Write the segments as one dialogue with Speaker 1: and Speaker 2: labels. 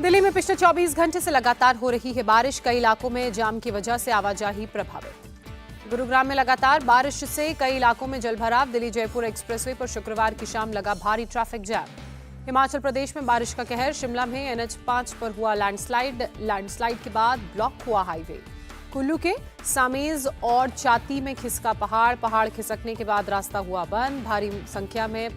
Speaker 1: दिल्ली में पिछले 24 घंटे से लगातार हो रही है बारिश। कई इलाकों में जाम की वजह से आवाजाही प्रभावित। गुरुग्राम में लगातार बारिश से कई इलाकों में जलभराव। दिल्ली जयपुर एक्सप्रेसवे पर शुक्रवार की शाम लगा भारी ट्रैफिक जैम। हिमाचल प्रदेश में बारिश का कहर। शिमला में NH5 पर हुआ लैंडस्लाइड के बाद ब्लॉक हुआ हाईवे। कुल्लू के सामेज और चाती में खिसका पहाड़ खिसकने के बाद रास्ता हुआ बंद। भारी संख्या में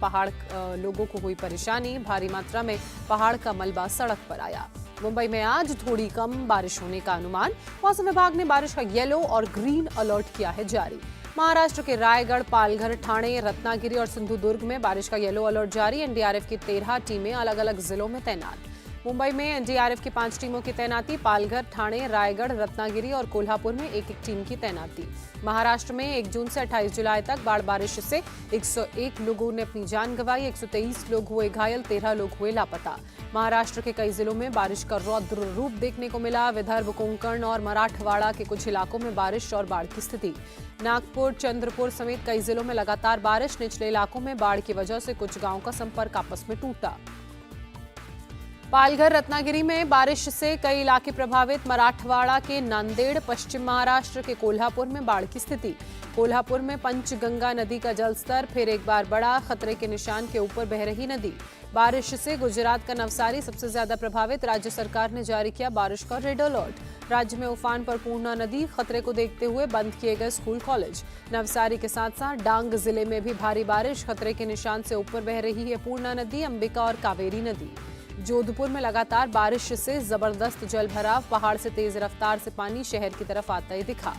Speaker 1: लोगों को हुई परेशानी। भारी मात्रा में पहाड़ का मलबा सड़क पर आया। मुंबई में आज थोड़ी कम बारिश होने का अनुमान। मौसम विभाग ने बारिश का येलो और ग्रीन अलर्ट किया है जारी। महाराष्ट्र के रायगढ़, पालघर, ठाणे, रत्नागिरी और सिंधुदुर्ग में बारिश का येलो अलर्ट जारी। NDRF की 13 टीमें अलग अलग जिलों में तैनात। मुंबई में NDRF की 5 टीमों की तैनाती। पालघर, ठाणे, रायगढ़, रत्नागिरी और कोल्हापुर में एक टीम की तैनाती। महाराष्ट्र में 1 जून से 28 जुलाई तक बाढ़ बारिश से 101 लोगों ने अपनी जान गंवाई। 123 लोग हुए घायल, 13 लोग हुए लापता। महाराष्ट्र के कई जिलों में बारिश का रौद्र रूप देखने को मिला। विदर्भ, कोंकण और मराठवाड़ा के कुछ इलाकों में बारिश और बाढ़ की स्थिति। नागपुर, चंद्रपुर समेत कई जिलों में लगातार बारिश। निचले इलाकों में बाढ़ की वजह से कुछ गांवों का संपर्क आपस में टूटा। पालघर, रत्नागिरी में बारिश से कई इलाके प्रभावित। मराठवाड़ा के नांदेड़, पश्चिम महाराष्ट्र के कोल्हापुर में बाढ़ की स्थिति। कोल्हापुर में पंचगंगा नदी का जलस्तर फिर एक बार बढ़ा। खतरे के निशान के ऊपर बह रही नदी। बारिश से गुजरात का नवसारी सबसे ज्यादा प्रभावित। राज्य सरकार ने जारी किया बारिश का रेड अलर्ट। राज्य में उफान पर पूर्णा नदी। खतरे को देखते हुए बंद किए गए स्कूल कॉलेज। नवसारी के साथ साथ डांग जिले में भी भारी बारिश। खतरे के निशान से ऊपर बह रही है पूर्णा नदी, अंबिका और कावेरी नदी। जोधपुर में लगातार बारिश से जबरदस्त जलभराव। पहाड़ से तेज रफ्तार से पानी शहर की तरफ आता ही दिखा।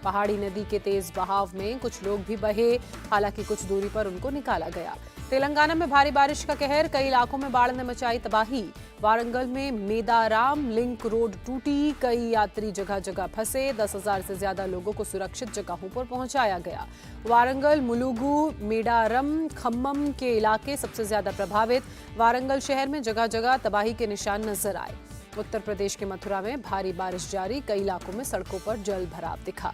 Speaker 1: पहाड़ी नदी के तेज बहाव में कुछ लोग भी बहे, हालांकि कुछ दूरी पर उनको निकाला गया। तेलंगाना में भारी बारिश का कहर। कई इलाकों में बाढ़ ने मचाई तबाही। वारंगल में मेदाराम लिंक रोड टूटी। कई यात्री जगह जगह फंसे। 10,000 से ज्यादा लोगों को सुरक्षित जगहों पर पहुंचाया गया। वारंगल, मुलुगु, मेडारम, खम्मम के इलाके सबसे ज्यादा प्रभावित। वारंगल शहर में जगह जगह तबाही के निशान नजर आए। उत्तर प्रदेश के मथुरा में भारी बारिश जारी। कई इलाकों में सड़कों पर जल भराव दिखा।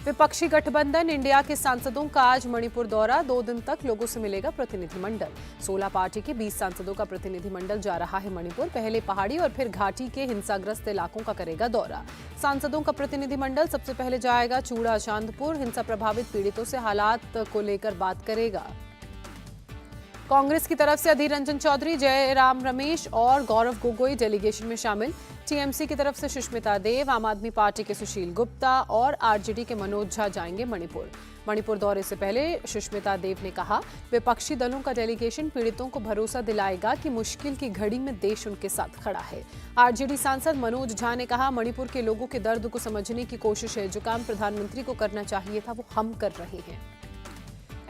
Speaker 1: विपक्षी गठबंधन इंडिया के सांसदों का आज मणिपुर दौरा। 2 दिन तक लोगों से मिलेगा प्रतिनिधिमंडल। 16 पार्टी के 20 सांसदों का प्रतिनिधिमंडल जा रहा है मणिपुर। पहले पहाड़ी और फिर घाटी के हिंसाग्रस्त इलाकों का करेगा दौरा। सांसदों का प्रतिनिधिमंडल सबसे पहले जाएगा चूड़ा चांदपुर। हिंसा प्रभावित पीड़ितों से हालात को लेकर बात करेगा। कांग्रेस की तरफ से अधीर रंजन चौधरी, जयराम रमेश और गौरव गोगोई डेलीगेशन में शामिल। TMC की तरफ से सुष्मिता देव, आम आदमी पार्टी के सुशील गुप्ता और RJD के मनोज झा जाएंगे मणिपुर दौरे से पहले सुष्मिता देव ने कहा, विपक्षी दलों का डेलीगेशन पीड़ितों को भरोसा दिलाएगा कि मुश्किल की घड़ी में देश उनके साथ खड़ा है। RJD सांसद मनोज झा ने कहा, मणिपुर के लोगों के दर्द को समझने की कोशिश है। जो काम प्रधानमंत्री को करना चाहिए था वो हम कर रहे हैं।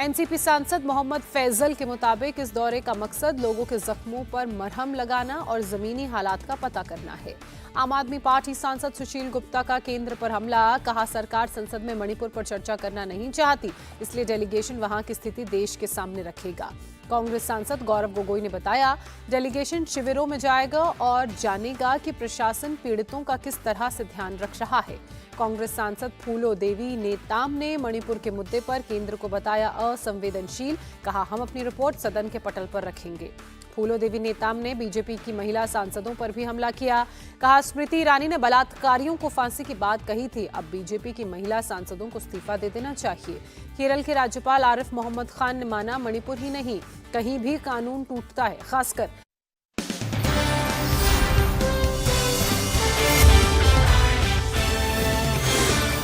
Speaker 1: NCP सांसद मोहम्मद फैजल के मुताबिक इस दौरे का मकसद लोगों के जख्मों पर मरहम लगाना और जमीनी हालात का पता करना है। आम आदमी पार्टी सांसद सुशील गुप्ता का केंद्र पर हमला। कहा, सरकार संसद में मणिपुर पर चर्चा करना नहीं चाहती, इसलिए डेलीगेशन वहां की स्थिति देश के सामने रखेगा। कांग्रेस सांसद गौरव गोगोई ने बताया, डेलीगेशन शिविरों में जाएगा और जानेगा कि प्रशासन पीड़ितों का किस तरह से ध्यान रख रहा है। कांग्रेस सांसद फूलो देवी नेताम ने मणिपुर के मुद्दे पर केंद्र को बताया असंवेदनशील। कहा, हम अपनी रिपोर्ट सदन के पटल पर रखेंगे। फूलो देवी नेताम ने बीजेपी की महिला सांसदों पर भी हमला किया। कहा, स्मृति ईरानी ने बलात्कारियों को फांसी की बात कही थी, अब बीजेपी की महिला सांसदों को इस्तीफा दे देना चाहिए। केरल के राज्यपाल आरिफ मोहम्मद खान ने माना, मणिपुर ही नहीं कहीं भी कानून टूटता है, खासकर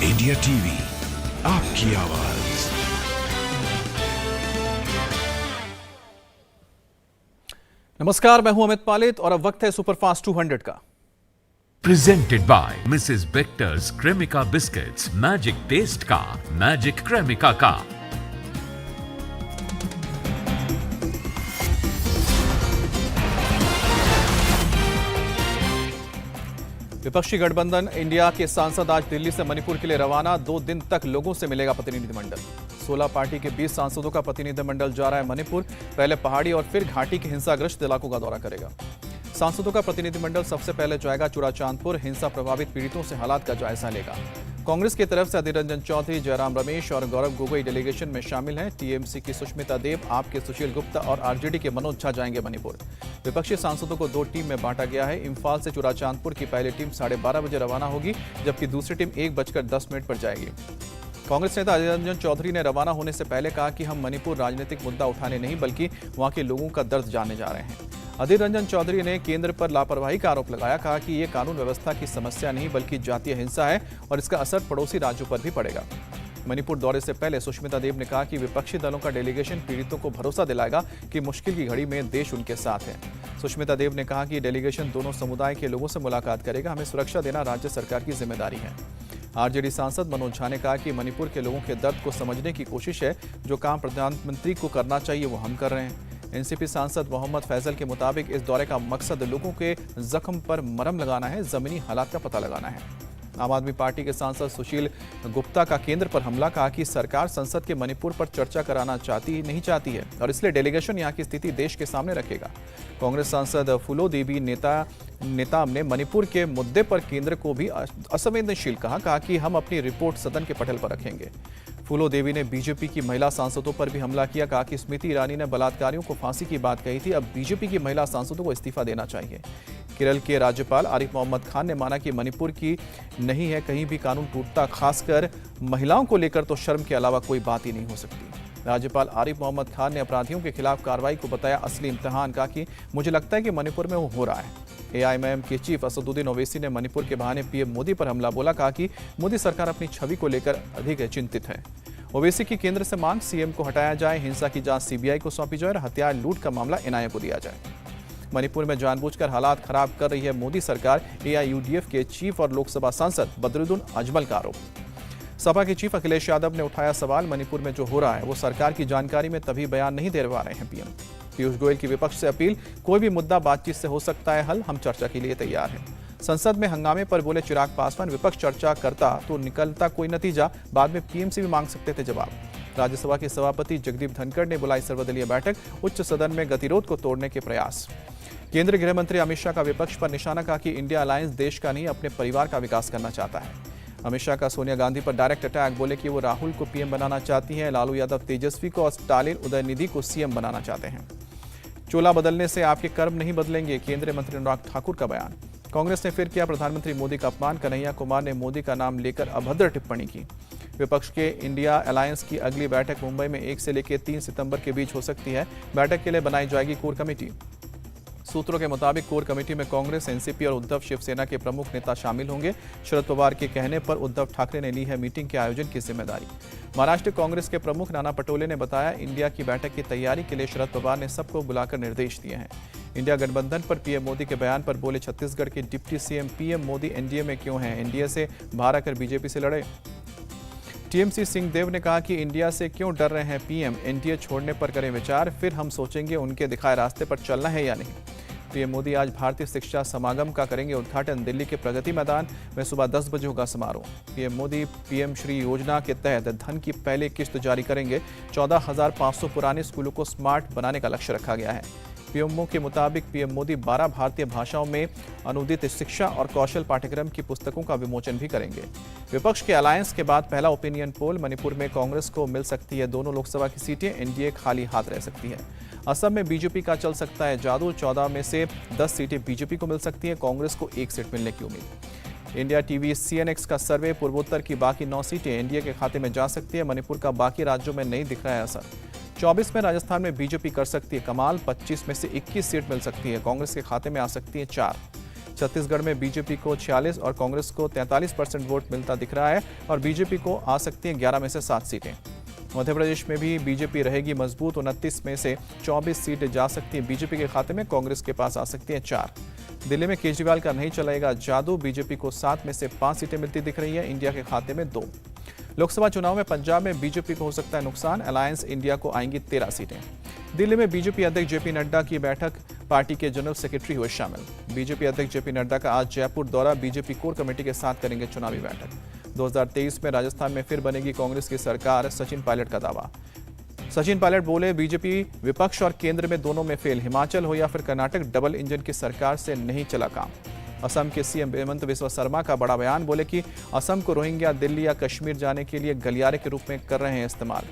Speaker 2: इंडिया टीवी, आपकी आवाज।
Speaker 3: नमस्कार, मैं हूं अमित पालित और अब वक्त है सुपरफास्ट 200 का।
Speaker 4: Presented by Mrs Bector's Cremica biscuits. Magic taste का, मैजिक क्रेमिका का।
Speaker 3: विपक्षी गठबंधन इंडिया के सांसद आज दिल्ली से मणिपुर के लिए रवाना। 2 दिन तक लोगों से मिलेगा प्रतिनिधिमंडल। 16 पार्टी के 20 सांसदों का प्रतिनिधिमंडल जा रहा है मणिपुर। पहले पहाड़ी और फिर घाटी के हिंसाग्रस्त इलाकों का दौरा करेगा। सांसदों का प्रतिनिधिमंडल सबसे पहले जाएगा चूड़ाचांदपुर। हिंसा प्रभावित पीड़ितों से हालात का जायजा लेगा। कांग्रेस की तरफ से अधीर रंजन चौधरी, जयराम रमेश और गौरव गोगोई डेलीगेशन में शामिल हैं। टीएमसी की सुष्मिता देव, आप के सुशील गुप्ता और आरजेडी के मनोज झा जाएंगे मणिपुर। विपक्षी सांसदों को 2 टीम में बांटा गया है। इम्फाल से चुराचांदपुर की पहली टीम 12:30 बजे रवाना होगी, जबकि दूसरी टीम 1:10 पर जाएगी। कांग्रेस नेता अधीर रंजन चौधरी ने रवाना होने से पहले कहा कि हम मणिपुर राजनीतिक मुद्दा उठाने नहीं बल्कि वहां के लोगों का दर्द जानने जा रहे हैं। अधीर रंजन चौधरी ने केंद्र पर लापरवाही का आरोप लगाया, कहा कि ये कानून व्यवस्था की समस्या नहीं बल्कि जातीय हिंसा है और इसका असर पड़ोसी राज्यों पर भी पड़ेगा। मणिपुर दौरे से पहले सुष्मिता देव ने कहा कि विपक्षी दलों का डेलीगेशन पीड़ितों को भरोसा दिलाएगा कि मुश्किल की घड़ी में देश उनके साथ है। सुष्मिता देव ने कहा कि डेलीगेशन दोनों समुदाय के लोगों से मुलाकात करेगा, हमें सुरक्षा देना राज्य सरकार की जिम्मेदारी है। आरजेडी सांसद मनोज झा ने कहा कि मणिपुर के लोगों के दर्द को समझने की कोशिश है, जो काम प्रधानमंत्री को करना चाहिए वो हम कर रहे हैं। एनसीपी सांसद मोहम्मद फैजल के मुताबिक इस दौरे का मकसद लोगों के जख्म पर मरहम लगाना है, जमीनी हालात का पता लगाना है। आम आदमी पार्टी के सांसद सुशील गुप्ता का केंद्र पर हमला, कहा कि सरकार संसद के मणिपुर पर चर्चा कराना नहीं चाहती है और इसलिए डेलीगेशन यहां की स्थिति देश के सामने रखेगा। कांग्रेस सांसद फूलो देवी नेता ने मणिपुर के मुद्दे पर केंद्र को भी असंवेदनशील कहा कि हम अपनी रिपोर्ट सदन के पटल पर रखेंगे। फूलो देवी ने बीजेपी की महिला सांसदों पर भी हमला किया, कहा कि स्मृति ईरानी ने बलात्कारियों को फांसी की बात कही थी, अब बीजेपी की महिला सांसदों को इस्तीफा देना चाहिए। केरल के राज्यपाल आरिफ मोहम्मद खान ने माना कि मणिपुर की नहीं है कहीं भी कानून टूटता, खासकर महिलाओं को लेकर तो शर्म के अलावा कोई बात ही नहीं हो सकती। राज्यपाल आरिफ मोहम्मद खान ने अपराधियों के खिलाफ कार्रवाई को बताया असली इम्तिहान, कहा कि मुझे लगता है कि मणिपुर में वो हो रहा है। एआईएमआईएम के चीफ असदुद्दीन ओवैसी ने मणिपुर के बहाने पीएम मोदी पर हमला बोला, कहा कि मोदी सरकार अपनी छवि को लेकर अधिक चिंतित है। ओवैसी की केंद्र से मांग, सीएम को हटाया जाए, हिंसा की जांच सीबीआई को सौंपी जाए और हथियार लूट का मामला एनआईए को दिया जाए। मणिपुर में जानबूझकर हालात खराब कर रही है मोदी सरकार, एआईयूडीएफ के चीफ और लोकसभा सांसद बदरुद्दीन अजमल का आरोप। सपा के चीफ अखिलेश यादव ने उठाया सवाल, मणिपुर में जो हो रहा है वो सरकार की जानकारी में तभी बयान नहीं दे पा रहे हैं पीएम। पीयूष गोयल की विपक्ष से अपील, कोई भी मुद्दा बातचीत से हो सकता है हल, हम चर्चा के लिए तैयार हैं। संसद में हंगामे पर बोले चिराग पासवान, विपक्ष चर्चा करता तो निकलता कोई नतीजा, बाद में पीएम से भी मांग सकते थे जवाब। राज्यसभा के सभापति जगदीप धनखड़ ने बुलाई सर्वदलीय बैठक, उच्च सदन में गतिरोध को तोड़ने के प्रयास। केंद्रीय गृह मंत्री अमित शाह का विपक्ष पर निशाना, कहा कि इंडिया अलायंस देश का नहीं अपने परिवार का विकास करना चाहता है। अमित शाह का सोनिया गांधी पर डायरेक्ट अटैक, बोले कि वो राहुल को पीएम बनाना चाहती हैं, लालू यादव तेजस्वी को और स्टालिन उदयनिधि को सीएम बनाना चाहते हैं। चोला बदलने से आपके कर्म नहीं बदलेंगे, केंद्रीय मंत्री अनुराग ठाकुर का बयान। कांग्रेस ने फिर किया प्रधानमंत्री मोदी का अपमान, कन्हैया कुमार ने मोदी का नाम लेकर अभद्र टिप्पणी की। विपक्ष के इंडिया अलायंस की अगली बैठक मुंबई में 1 से लेकर 3 सितंबर के बीच हो सकती है। बैठक के लिए बनाई जाएगी कोर कमेटी। सूत्रों के मुताबिक कोर कमेटी में कांग्रेस, एनसीपी और उद्धव शिवसेना के प्रमुख नेता शामिल होंगे। शरद पवार के कहने पर उद्धव ठाकरे ने ली है मीटिंग के आयोजन की जिम्मेदारी। महाराष्ट्र कांग्रेस के प्रमुख नाना पटोले ने बताया, इंडिया की बैठक की तैयारी के लिए शरद पवार ने सबको बुलाकर निर्देश दिए हैं। इंडिया गठबंधन पर पीएम मोदी के बयान पर बोले छत्तीसगढ़ के deputy CM, PM Modi NDA में क्यों हैं, एनडीए से बाहर आकर बीजेपी से लड़े। टीएमसी सिंहदेव ने कहा कि इंडिया से क्यों डर रहे हैं पीएम, एनडीए छोड़ने पर करें विचार, फिर हम सोचेंगे उनके दिखाए रास्ते पर चलना है या नहीं। पीएम मोदी आज भारतीय शिक्षा समागम का करेंगे उद्घाटन, दिल्ली के प्रगति मैदान में सुबह 10 बजे होगा समारोह। पीएम मोदी पीएम श्री योजना के तहत धन की पहली किस्त जारी करेंगे। 14,500 पुराने स्कूलों को स्मार्ट बनाने का लक्ष्य रखा गया है। पीएमओ के मुताबिक पीएम मोदी 12 भारतीय भाषाओं में अनुदित शिक्षा और कौशल पाठ्यक्रम की पुस्तकों का विमोचन भी करेंगे। विपक्ष के अलायंस के बाद पहला ओपिनियन पोल, मणिपुर में कांग्रेस को मिल सकती है दोनों लोकसभा की सीटें, एनडीए खाली हाथ रह सकती है। असम में बीजेपी का चल सकता है जादू, 14 में से 10 सीटें बीजेपी को मिल सकती हैं, कांग्रेस को 1 सीट मिलने की उम्मीद। इंडिया टीवी सीएनएक्स का सर्वे, पूर्वोत्तर की बाकी 9 सीटें एनडीए के खाते में जा सकती है, मणिपुर का बाकी राज्यों में नहीं दिख रहा है असर। 24 में राजस्थान में बीजेपी कर सकती है कमाल, 25 में से 21 सीट मिल सकती है, कांग्रेस के खाते में आ सकती है 4। छत्तीसगढ़ में बीजेपी को 46 और कांग्रेस को 43% वोट मिलता दिख रहा है और बीजेपी को आ सकती है 11 में से 7 सीटें। मध्य प्रदेश में भी बीजेपी रहेगी मजबूत, 29 में से 24 सीटें जा सकती है बीजेपी के खाते में, कांग्रेस के पास आ सकती है 4। दिल्ली में केजरीवाल का नहीं चलेगा जादू, बीजेपी को 7 में से 5 सीटें मिलती दिख रही है, इंडिया के खाते में 2। लोकसभा चुनाव में पंजाब में बीजेपी को हो सकता है नुकसान, अलायंस इंडिया को आएंगी 13 सीटें। दिल्ली में बीजेपी अध्यक्ष जेपी नड्डा की बैठक, पार्टी के जनरल सेक्रेटरी हुए शामिल। बीजेपी अध्यक्ष जेपी नड्डा का आज जयपुर दौरा, बीजेपी कोर कमेटी के साथ करेंगे चुनावी बैठक। 2023 में राजस्थान में फिर बनेगी कांग्रेस की सरकार, सचिन पायलट का दावा। सचिन पायलट बोले, बीजेपी विपक्ष और केंद्र में दोनों में फेल, हिमाचल हो या फिर कर्नाटक, डबल इंजन की सरकार से नहीं चला काम। असम के सीएम हेमंत बिस्वा शर्मा का बड़ा बयान, बोले कि असम को रोहिंग्या दिल्ली या कश्मीर जाने के लिए गलियारे के रूप में कर रहे हैं इस्तेमाल।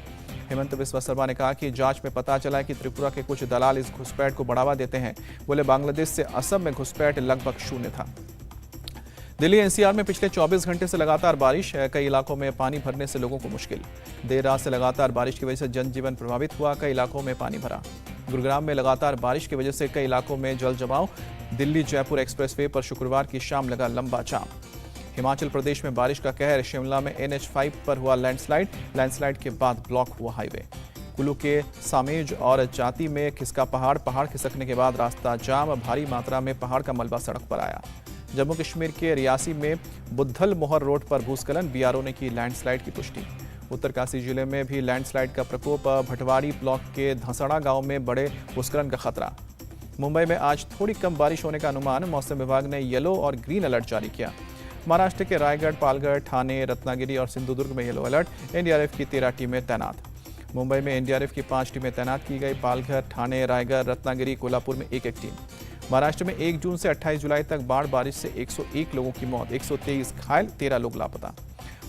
Speaker 3: हेमंत बिस्वा शर्मा ने कहा कि जांच में पता चला है कि त्रिपुरा के कुछ दलाल इस घुसपैठ को बढ़ावा देते हैं। बोले बांग्लादेश से असम में घुसपैठ लगभग शून्य था। दिल्ली एनसीआर में पिछले 24 घंटे से लगातार बारिश है। कई इलाकों में पानी भरने से लोगों को मुश्किल। देर रात से लगातार बारिश की वजह से जनजीवन प्रभावित हुआ, कई इलाकों में पानी भरा। गुरुग्राम में लगातार बारिश की वजह से कई इलाकों में जल जमाव। दिल्ली जयपुर एक्सप्रेसवे पर शुक्रवार की शाम लगा लंबा जाम। हिमाचल प्रदेश में बारिश का कहर, शिमला में NH5 पर हुआ लैंडस्लाइड के बाद ब्लॉक हुआ हाईवे। कुल्लू के सामेज और जाति में खिसका पहाड़ खिसकने के बाद रास्ता जाम, भारी मात्रा में पहाड़ का मलबा सड़क पर आया। जम्मू कश्मीर के रियासी में बुद्धल मोहर रोड पर भूस्खलन, BRO ने की लैंडस्लाइड की पुष्टि। उत्तरकाशी जिले में भी लैंडस्लाइड का प्रकोप, भटवाड़ी ब्लॉक के धसड़ा गांव में बड़े भूस्खलन का खतरा। मुंबई में आज थोड़ी कम बारिश होने का अनुमान, मौसम विभाग ने येलो और ग्रीन अलर्ट जारी किया। महाराष्ट्र के रायगढ़, पालघर, ठाणे, रत्नागिरी और सिंधुदुर्ग में येलो अलर्ट। NDRF की 13 टीमें तैनात। मुंबई में NDRF की 5 टीमें तैनात की गई। पालघर, ठाणे, रायगढ़, रत्नागिरी, कोल्हापुर में एक टीम। महाराष्ट्र में 1 जून से 28 जुलाई तक बाढ़ बारिश से 101 लोगों की मौत, 123 घायल, 13 लोग लापता।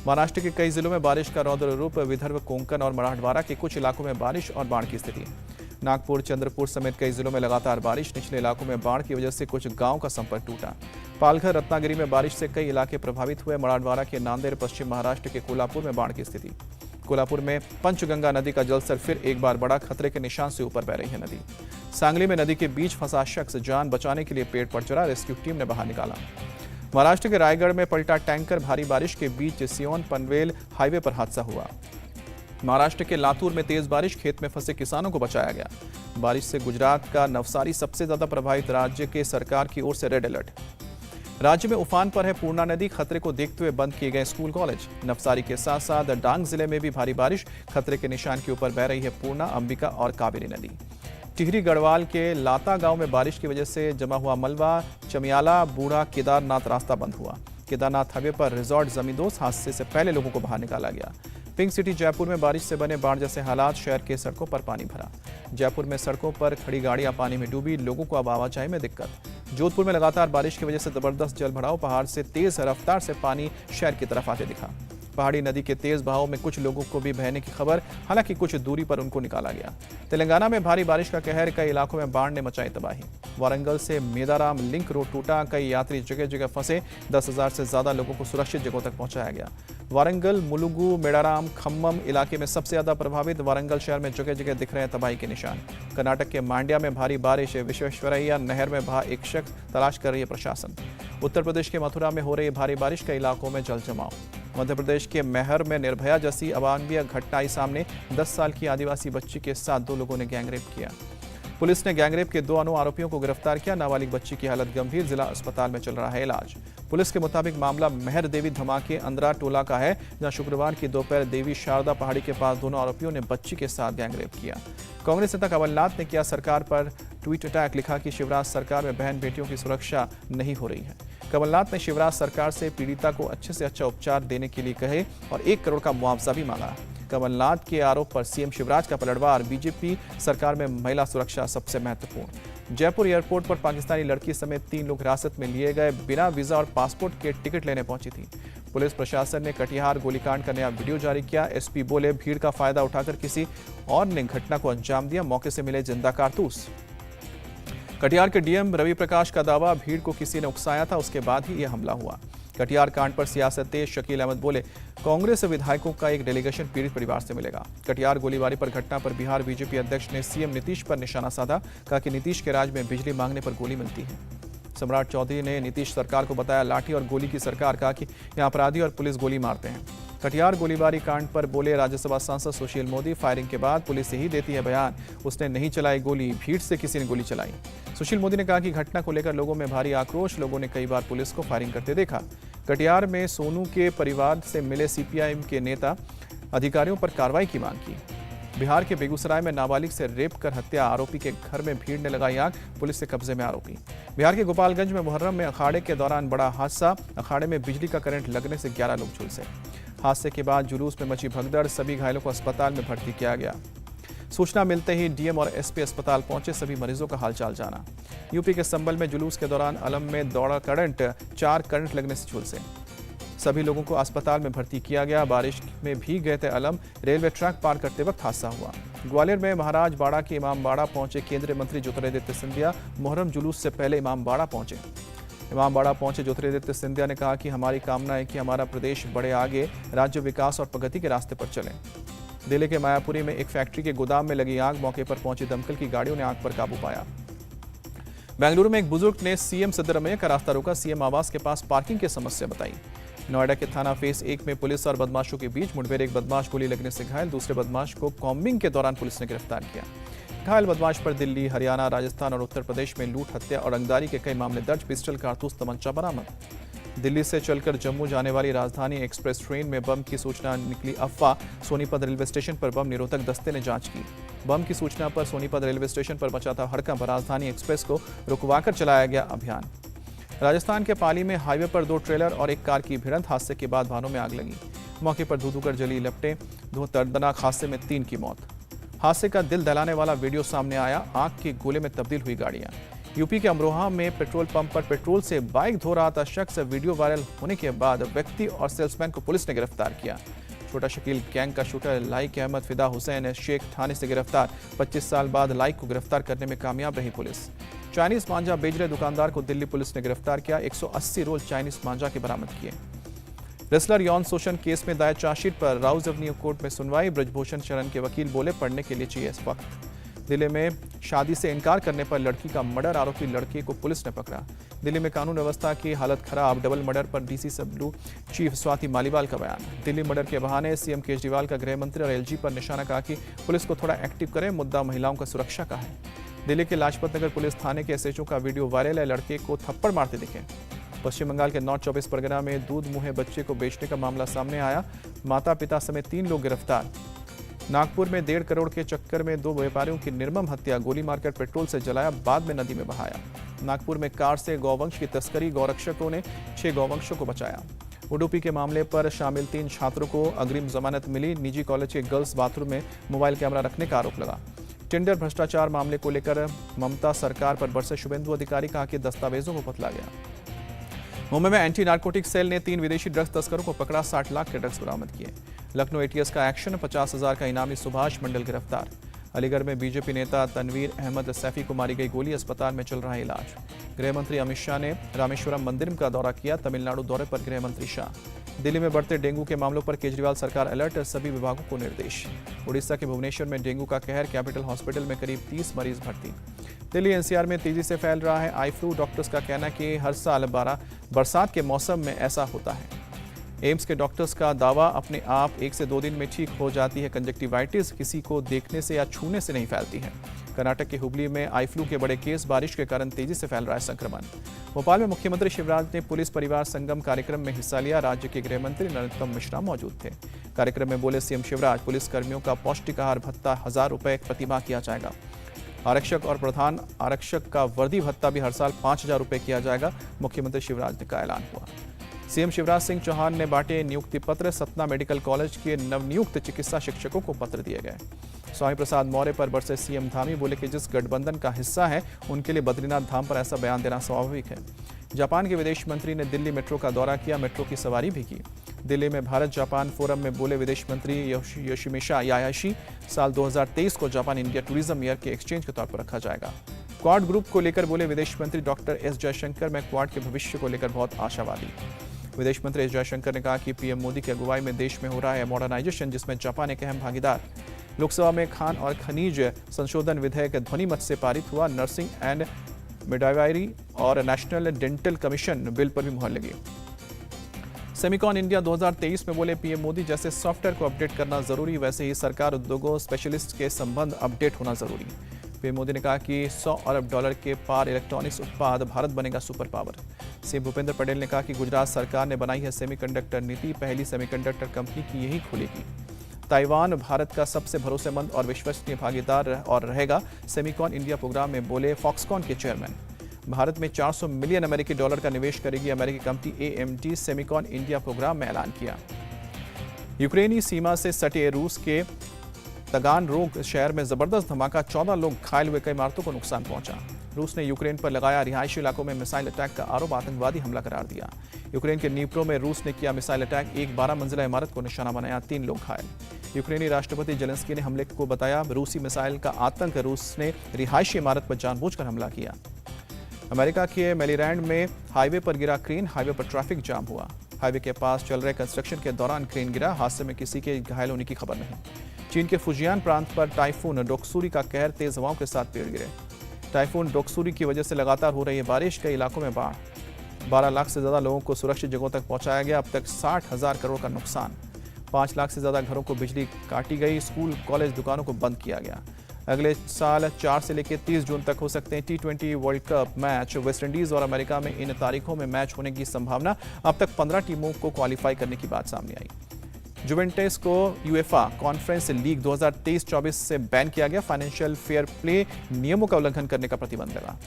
Speaker 3: महाराष्ट्र के कई जिलों में बारिश का रौद्र रूप, विदर्भ, कोंकण और मराठवाड़ा के कुछ इलाकों में बारिश और बाढ़ की स्थिति। नागपुर, चंद्रपुर समेत कई जिलों में लगातार बारिश, निचले इलाकों में बाढ़ की वजह से कुछ गांवों का संपर्क टूटा। पालघर, रत्नागिरी में बारिश से कई इलाके प्रभावित हुए। मराठवाड़ा के नांदेड़, पश्चिम महाराष्ट्र के कोल्हापुर में बाढ़ की स्थिति। कोल्हापुर में पंचगंगा नदी का जलस्तर फिर एक बार बढ़ा, खतरे के निशान से ऊपर बह रही है नदी। सांगली में नदी के बीच फंसा शख्स जान बचाने के लिए पेड़ पर चढ़ा, रेस्क्यू टीम ने बाहर निकाला। महाराष्ट्र के रायगढ़ में पलटा टैंकर, भारी बारिश के बीच सियोन पनवेल हाईवे पर हादसा हुआ। महाराष्ट्र के लातूर में तेज बारिश, खेत में फंसे किसानों को बचाया गया। बारिश से गुजरात का नवसारी सबसे ज्यादा प्रभावित, राज्य के सरकार की ओर से रेड अलर्ट। राज्य में उफान पर है पूर्णा नदी, खतरे को देखते हुए बंद किए गए स्कूल कॉलेज। नवसारी के साथ साथ डांग जिले में भी भारी बारिश, खतरे के निशान के ऊपर बह रही है पूर्णा, अंबिका और कावेरी नदी। टिहरी गढ़वाल के लाता गांव में बारिश की वजह से जमा हुआ मलबा, चमियाला बूढ़ा केदारनाथ रास्ता बंद हुआ। केदारनाथ हाईवे पर रिजॉर्ट जमींदोज, हादसे से पहले लोगों को बाहर निकाला गया। पिंक सिटी जयपुर में बारिश से बने बाढ़ जैसे हालात, शहर के सड़कों पर पानी भरा। जयपुर में सड़कों पर खड़ी गाड़ियां पानी में डूबी, लोगों को अब आवाजाही में दिक्कत। जोधपुर में लगातार बारिश की वजह से जबरदस्त जल भराव, पहाड़ से तेज रफ्तार से पानी शहर की तरफ आते दिखा। पहाड़ी नदी के तेज बहाव में कुछ लोगों को भी बहने की खबर, हालांकि कुछ दूरी पर उनको निकाला गया। तेलंगाना में भारी बारिश का कहर, कई इलाकों में बाढ़ ने मचाई तबाही। वारंगल से मेदाराम लिंक रोड टूटा, कई यात्री जगह जगह फंसे, 10,000 से ज्यादा लोगों को सुरक्षित जगहों तक पहुंचाया गया। वारंगल, मुलुगु, मेडाराम, खम्मम इलाके में सबसे ज्यादा प्रभावित। वारंगल शहर में जगह जगह दिख रहे हैं तबाही के निशान। कर्नाटक के मांड्या में भारी बारिश, विश्वेश्वरैया नहर में बहा एक शख्स, तलाश कर रही है प्रशासन। उत्तर प्रदेश के मथुरा में हो रही भारी बारिश, कई इलाकों में जल जमाव। मध्य प्रदेश के मैहर में निर्भया जैसी अमानवीय घटना आई सामने, 10 साल की आदिवासी बच्ची के साथ 2 लोगों ने गैंगरेप किया। पुलिस ने गैंगरेप के 2 अन्य आरोपियों को गिरफ्तार किया। नाबालिग बच्ची की हालत गंभीर, जिला अस्पताल में चल रहा है इलाज। पुलिस के मुताबिक मामला मेहर देवी धमाके अंद्रा टोला का है, जहां शुक्रवार की दोपहर देवी शारदा पहाड़ी के पास दोनों आरोपियों ने बच्ची के साथ गैंगरेप किया। कांग्रेस नेता कमलनाथ ने किया सरकार पर ट्वीट अटैक, लिखा कि शिवराज सरकार में बहन बेटियों की सुरक्षा नहीं हो रही है। कमलनाथ ने शिवराज सरकार से पीड़िता को अच्छे से अच्छा उपचार देने के लिए कहे और 1 करोड़ का मुआवजा भी मांगा। कमलनाथ के आरोप पर सीएम शिवराज का पलटवार, बीजेपी सरकार में महिला सुरक्षा सबसे महत्वपूर्ण। जयपुर एयरपोर्ट पर पाकिस्तानी लड़की समेत 3 लोग हिरासत में लिए गए, बिना वीजा और पासपोर्ट के टिकट लेने पहुंची थी। पुलिस प्रशासन ने कटिहार गोलीकांड का नया वीडियो जारी किया। एसपी बोले, भीड़ का फायदा उठाकर किसी और ने घटना को अंजाम दिया, मौके से मिले जिंदा कारतूस। कटिहार के डीएम रवि प्रकाश का दावा, भीड़ को किसी ने उकसाया था, उसके बाद ही यह हमला हुआ। कटिहार कांड पर सियासत तेज, शकील अहमद बोले, कांग्रेस विधायकों का एक डेलीगेशन पीड़ित परिवार से मिलेगा। कटिहार गोलीबारी पर घटना पर बिहार बीजेपी अध्यक्ष ने सीएम नीतीश पर निशाना साधा, कहा कि नीतीश के राज में बिजली मांगने पर गोली मिलती है। सम्राट चौधरी ने नीतीश सरकार को बताया लाठी और गोली की सरकार, कहा कि यहां अपराधी और पुलिस गोली मारते हैं। कटिहार गोलीबारी कांड पर बोले राज्यसभा सांसद सुशील मोदी, फायरिंग के बाद पुलिस यही देती है बयान, उसने नहीं चलाई गोली, भीड़ से किसी ने गोली चलाई। सुशील मोदी ने कहा कि घटना को लेकर लोगों में भारी आक्रोश, लोगों ने कई बार पुलिस को फायरिंग करते देखा। कटिहार में सोनू के परिवार से मिले सीपीआईएम के नेता, अधिकारियों पर कार्रवाई की मांग की। बिहार के बेगूसराय में नाबालिग से रेप कर हत्या, आरोपी के घर में भीड़ ने लगाई आग, पुलिस के कब्जे में आरोपी। बिहार के गोपालगंज में मुहर्रम में अखाड़े के दौरान बड़ा हादसा, अखाड़े में बिजली का करंट लगने से 11 लोग झुलसे। हादसे के बाद जुलूस में मची भगदड़, सभी घायलों को अस्पताल में भर्ती किया गया। सूचना मिलते ही डीएम और एसपी अस्पताल पहुंचे, सभी मरीजों का हालचाल जाना। यूपी के संभल में जुलूस के दौरान अलम में दौड़ा करंट, 4 करंट लगने से झुलसे। सभी लोगों को अस्पताल में भर्ती किया गया। बारिश में भीग गए थे अलम, रेलवे ट्रैक पार करते वक्त हादसा हुआ। ग्वालियर में महाराज बाड़ा के इमामबाड़ा पहुंचे केंद्रीय मंत्री ज्योतिरादित्य सिंधिया। मुहर्रम जुलूस से पहले इमामबाड़ा पहुंचे। इमामबाड़ा पहुंचे ज्योतिरादित्य सिंधिया ने कहा कि हमारी कामना है कि हमारा प्रदेश बढ़े आगे, राज्य विकास और प्रगति के रास्ते पर चले। दिल्ली के मायापुरी में एक फैक्ट्री के गोदाम में लगी आग, मौके पर पहुंची दमकल की गाड़ियों ने आग पर काबू पाया। बेंगलुरु में एक बुजुर्ग ने सीएम सिद्धरमैया का रास्ता रोका, सीएम आवास के पास पार्किंग की समस्या बताई। नोएडा के थाना फेस 1 में पुलिस और बदमाशों के बीच मुठभेड़, एक बदमाश गोली लगने से घायल, दूसरे बदमाश को कॉम्बिंग के दौरान पुलिस ने गिरफ्तार किया। घायल बदमाश पर दिल्ली, हरियाणा, राजस्थान और उत्तर प्रदेश में लूट, हत्या और रंगदारी के कई मामले दर्ज, पिस्टल, कारतूस, तमंचा बरामद। दिल्ली से चलकर जम्मू जाने वाली राजधानी एक्सप्रेस ट्रेन में बम की सूचना निकली अफवाह, सोनीपत रेलवे स्टेशन पर बम निरोधक दस्ते ने जांच की। बम की सूचना पर सोनीपत रेलवे स्टेशन पर मचा था हड़कंप, राजधानी एक्सप्रेस को रुकवाकर चलाया गया अभियान। राजस्थान के पाली में हाईवे पर 2 ट्रेलर और एक कार की भिड़ंत, हादसे के बाद वाहनों में आग लगी। मौके पर धू-धू कर जली लपटें, दर्दनाक हादसे में 3 की मौत। हादसे का दिल दहलाने वाला वीडियो सामने आया, आग के गोले में तब्दील हुई गाड़ियां। यूपी के अमरोहा में पेट्रोल पंप पर पेट्रोल से बाइक धो रहा था शख्स, वीडियो वायरल होने के बाद व्यक्ति और सेल्समैन को पुलिस ने गिरफ्तार किया। छोटा शकील गैंग का शूटर लाइक अहमद फिदा हुसैन शेख थाने से गिरफ्तार। 25 साल बाद लाइक को गिरफ्तार करने में कामयाब रही पुलिस। चाइनीज मांझा बेच रहे दुकानदार को दिल्ली पुलिस ने गिरफ्तार किया, 180 रोल चाइनीज मांझा के बरामद किए। रेसलर यौन शोषण केस में दायर चार्जशीट पर राउज एवेन्यू कोर्ट में सुनवाई, ब्रजभूषण शरण के वकील बोले पढ़ने के लिए चाहिए इस वक्त। दिल्ली में शादी से इनकार करने पर लड़की का मर्डर, आरोपी लड़के को पुलिस ने पकड़ा। दिल्ली में कानून व्यवस्था की हालत खराब, डबल मर्डर पर डीसी सबलू चीफ स्वाति मालीवाल का बयान। दिल्ली मर्डर के बहाने सीएम केजरीवाल का गृह मंत्री और एलजी पर निशाना, कहा कि पुलिस को थोड़ा एक्टिव करें, मुद्दा महिलाओं का सुरक्षा का है। दिल्ली के लाजपत नगर पुलिस थाने के एसएचओ का वीडियो वायरल है, लड़के को थप्पड़ मारते दिखे। पश्चिम बंगाल के नॉर्थ 24 परगना में दूध मुहे बच्चे को बेचने का मामला सामने आया, माता पिता समेत 3 लोग गिरफ्तार। नागपुर में 1.5 करोड़ के चक्कर में 2 व्यापारियों की निर्मम हत्या, गोली मारकर पेट्रोल से जलाया, बाद में नदी में बहाया। नागपुर में कार से गौवंश की तस्करी, गौरक्षकों ने 6 गौवंशों को बचाया। उडुपी के मामले पर शामिल 3 छात्रों को अग्रिम जमानत मिली, निजी कॉलेज के गर्ल्स बाथरूम में मोबाइल कैमरा रखने का आरोप लगा। टेंडर भ्रष्टाचार मामले को लेकर ममता सरकार पर बरसे शुभेंदु अधिकारी, कहा कि दस्तावेजों को बतला गया। मुंबई में एंटी नार्कोटिक सेल ने 3 विदेशी ड्रग्स तस्करों को पकड़ा, 60 लाख के ड्रग्स बरामद किए। लखनऊ एटीएस का एक्शन, 50,000 का इनामी सुभाष मंडल गिरफ्तार। अलीगढ़ में बीजेपी नेता तनवीर अहमद सैफी को मारी गई गोली, अस्पताल में चल रहा है इलाज। गृह मंत्री अमित शाह ने रामेश्वरम मंदिर का दौरा किया, तमिलनाडु दौरे पर गृह मंत्री शाह। दिल्ली में बढ़ते डेंगू के मामलों पर केजरीवाल सरकार अलर्ट, सभी विभागों को निर्देश। उड़ीसा के भुवनेश्वर में डेंगू का कहर, कैपिटल हॉस्पिटल में करीब 30 मरीज भर्ती। दिल्ली एनसीआर में तेजी से फैल रहा है आई फ्लू, डॉक्टर्स का कहना है कि हर साल बरसात के मौसम में ऐसा होता है। एम्स के डॉक्टर्स का दावा, अपने आप 1 से 2 दिन में ठीक हो जाती है कंजक्टिवाइटिस, किसी को देखने से या छूने से नहीं फैलती है। कर्नाटक के हुबली में आई फ्लू के बड़े केस, बारिश के कारण तेजी से फैल रहा है संक्रमण। भोपाल में मुख्यमंत्री शिवराज ने पुलिस परिवार संगम कार्यक्रम में हिस्सा लिया, राज्य के गृह मंत्री नरोत्तम मिश्रा मौजूद थे। कार्यक्रम में बोले सीएम शिवराज, पुलिस कर्मियों का पौष्टिक आहार भत्ता 1000 रुपये प्रतिमाह किया जाएगा। आरक्षक और प्रधान आरक्षक का वर्दी भत्ता भी हर साल 5000 रुपये किया जाएगा, मुख्यमंत्री शिवराज ने का ऐलान हुआ। सीएम शिवराज सिंह चौहान ने बांटे नियुक्ति पत्र, सतना मेडिकल कॉलेज के नवनियुक्त चिकित्सा शिक्षकों को पत्र दिए गए। स्वामी प्रसाद मौर्य पर बरसे सीएम धामी, बोले कि जिस गठबंधन का हिस्सा है उनके लिए बद्रीनाथ धाम पर ऐसा बयान देना स्वाभाविक है। जापान के विदेश मंत्री ने दिल्ली मेट्रो का दौरा किया, मेट्रो की सवारी भी की। दिल्ली में भारत जापान फोरम में बोले विदेश मंत्री योशिमिसा यायाशी, साल 2023 को जापान इंडिया टूरिज्म ईयर के एक्सचेंज के तौर पर रखा जाएगा। क्वाड ग्रुप को लेकर बोले विदेश मंत्री डॉक्टर एस जयशंकर, मैं क्वाड के भविष्य को लेकर बहुत आशावादी। विदेश मंत्री एस जयशंकर ने कहा कि पीएम मोदी की अगुवाई में देश में हो रहा है मॉडर्नाइजेशन, जिसमें जापान एक अहम भागीदार। लोकसभा में खान और खनिज संशोधन विधेयक ध्वनिमत से पारित हुआ, नर्सिंग एंड मिडवाइवरी और नेशनल डेंटल कमीशन बिल पर भी मुहर लगी। सेमिकॉन इंडिया 2023 में बोले पीएम मोदी, जैसे सॉफ्टवेयर को अपडेट करना जरूरी, वैसे ही सरकार उद्योगों स्पेशलिस्ट के संबंध अपडेट होना जरूरी। पीएम मोदी ने कहा कि 100 अरब डॉलर के पार इलेक्ट्रॉनिक्स उत्पाद, भारत बनेगा super power. CM Bhupendra Patel ने कहा कि गुजरात सरकार ने बनाई है सेमीकंडक्टर नीति, पहली सेमीकंडक्टर कंपनी की यही खुलेगी। ताइवान भारत का सबसे भरोसेमंद और विश्वसनीय भागीदार और रहेगा, सेमिकॉन इंडिया प्रोग्राम में बोले फॉक्सकॉन के चेयरमैन। भारत में 400 मिलियन अमेरिकी डॉलर का निवेश करेगी अमेरिकी company AMD, Semicon India programme में ऐलान किया। यूक्रेनी सीमा से सटे रूस के तगानरोग शहर में जबरदस्त धमाका, 14 लोग घायल हुए, कई इमारतों को नुकसान पहुंचा। रूस ने यूक्रेन पर लगाया रिहायशी इलाकों में मिसाइल अटैक का आरोप, आतंकवादी हमला करार दिया। यूक्रेन के नीप्रो में रूस ने किया मिसाइल अटैक, एक 12 मंजिला इमारत को निशाना बनाया, 3 लोग घायल। यूक्रेनी राष्ट्रपति जेलेंस्की ने हमले को बताया रूसी मिसाइल का आतंक, रूस ने रिहायशी इमारत पर जानबूझकर हमला किया। अमेरिका के मेरीलैंड में हाईवे पर गिरा क्रेन, हाईवे पर ट्रैफिक जाम हुआ। हाईवे के पास चल रहे कंस्ट्रक्शन के दौरान क्रेन गिरा, हादसे में किसी के घायल होने की खबर नहीं। चीन के फुजियान प्रांत पर टाइफून डोक्सुरी का कहर, तेज हवाओं के साथ पेड़ गिरे। टाइफून डोक्सुरी की वजह से लगातार हो रही है बारिश, कई इलाकों में बाढ़। 12 लाख से ज्यादा लोगों को सुरक्षित जगहों तक पहुंचाया गया, अब तक 60,000 करोड़ का नुकसान। 5 लाख से ज्यादा घरों को बिजली काटी गई, स्कूल कॉलेज दुकानों को बंद किया गया। अगले साल 4 से लेकर 30 जून तक हो सकते हैं T20 world cup match. West Indies और अमेरिका में इन तारीखों में मैच होने की संभावना। अब तक 15 टीमों को क्वालिफाई करने की बात सामने आई। जुवेंटस को यूएफा कॉन्फ्रेंस लीग 2023-24 से बैन किया गया, फाइनेंशियल फेयर प्ले नियमों का उल्लंघन करने का प्रतिबंध लगा।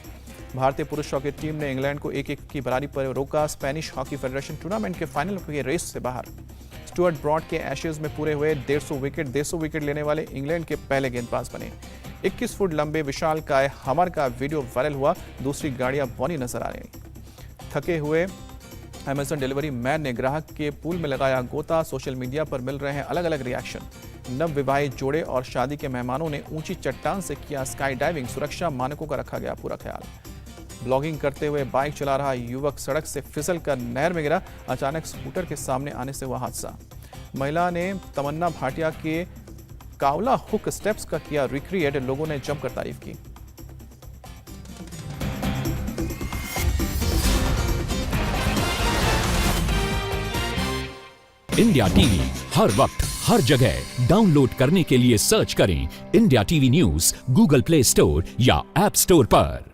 Speaker 3: भारतीय पुरुष हॉकी टीम ने इंग्लैंड को 1-1 की बराबरी पर रोका, स्पेनिश हॉकी फेडरेशन टूर्नामेंट के फाइनल के रेस से बाहर। स्टुअर्ट ब्रॉड के एशेज में पूरे हुए 150 विकेट लेने वाले इंग्लैंड के पहले गेंदबाज बने। 21 फुट लंबे विशालकाय हमर का वीडियो वायरल हुआ, दूसरी गाड़ियां बौनी नजर आ रही। थके हुए अमेजन डिलीवरी मैन ने ग्राहक के पूल में लगाया गोता, सोशल मीडिया पर मिल रहे हैं अलग अलग रिएक्शन। नव विवाहित जोड़े और शादी के मेहमानों ने ऊंची चट्टान से किया स्काई डाइविंग, सुरक्षा मानकों का रखा गया पूरा ख्याल। ब्लॉगिंग करते हुए बाइक चला रहा युवक सड़क से फिसल कर नहर में गिरा, अचानक स्कूटर के सामने आने से हुआ हादसा। महिला ने तमन्ना भाटिया के कावला हुक स्टेप्स का किया रिक्रिएट, लोगों ने जमकर तारीफ की।
Speaker 5: इंडिया टीवी हर वक्त हर जगह डाउनलोड करने के लिए सर्च करें India TV news Google play store या ऐप स्टोर पर।